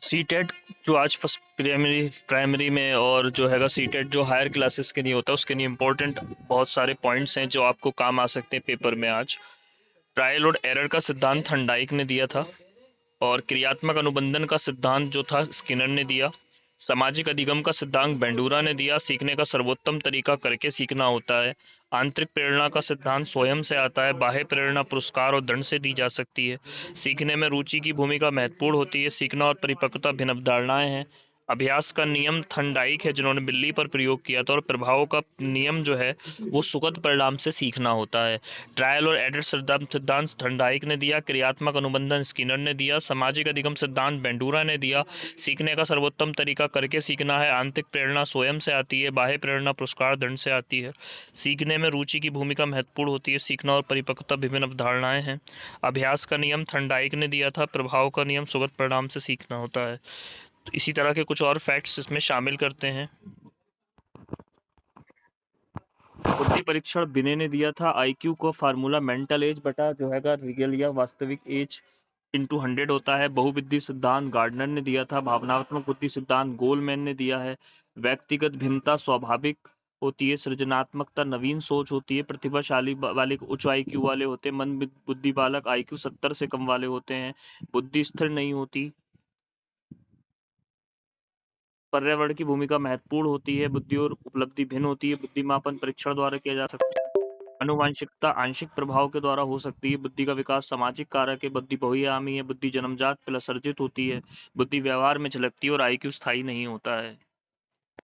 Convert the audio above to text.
CTET जो आज first primary में और जो हैगा सीटेट जो हायर क्लासेस के लिए होता है उसके लिए इम्पोर्टेंट बहुत सारे पॉइंट्स हैं जो आपको काम आ सकते हैं पेपर में आज। ट्रायल और एरर का सिद्धांत थंडाइक ने दिया था और क्रियात्मक अनुबंधन का सिद्धांत जो था स्किनर ने दिया। सामाजिक अधिगम का सिद्धांत बेंडूरा ने दिया। सीखने का सर्वोत्तम तरीका करके सीखना होता है। आंतरिक प्रेरणा का सिद्धांत स्वयं से आता है। बाह्य प्रेरणा पुरस्कार और दंड से दी जा सकती है। सीखने में रुचि की भूमिका महत्वपूर्ण होती है। सीखना और परिपक्वता भिन्न अवधारणाएं हैं। अभ्यास का नियम थंडाइक है जिन्होंने बिल्ली पर प्रयोग किया था, और प्रभाव का नियम जो है वो सुखद परिणाम से सीखना होता है। ट्रायल और एरर सिद्धांत थंडाइक ने दिया। क्रियात्मक अनुबंधन स्किनर ने दिया। सामाजिक अधिगम सिद्धांत बेंडूरा ने दिया। सीखने का सर्वोत्तम तरीका करके सीखना है। आंतरिक प्रेरणा स्वयं से आती है। बाह्य प्रेरणा पुरस्कार दंड से आती है। सीखने में रुचि की भूमिका महत्वपूर्ण होती है। सीखना और परिपक्वता विभिन्न अवधारणाएं हैं। अभ्यास का नियम थंडाइक ने दिया था। प्रभाव का नियम सुगत परिणाम से सीखना होता है। तो इसी तरह के कुछ और फैक्ट्स इसमें शामिल करते हैं। बुद्धि परीक्षण बिने ने दिया था। आईक्यू को फार्मूला मेंटल एज बटा जो हैगा रियल या वास्तविक एज इंटू 100 होता है। बहुविधि सिद्धांत गार्डनर ने दिया था। भावनात्मक बुद्धि सिद्धांत गोलमैन ने दिया है। व्यक्तिगत भिन्नता स्वाभाविक होती है। सृजनात्मकता नवीन सोच होती है। प्रतिभाशाली वाले उच्च आईक्यू वाले होते हैं। मन बुद्धि बालक आईक्यू 70 से कम वाले होते हैं। बुद्धि स्थिर नहीं होती। पर्यावरण की भूमिका महत्वपूर्ण होती है। बुद्धि और उपलब्धि भिन्न होती है। बुद्धिमापन परीक्षण द्वारा किया जा सकता है। आनुवांशिकता आंशिक प्रभाव के द्वारा हो सकती है। बुद्धि का विकास सामाजिक कारक है। बुद्धि बहुआयामी है। बुद्धि जन्मजात प्लस अर्जित होती है। बुद्धि व्यवहार में झलकती है और आईक्यू स्थायी नहीं होता है।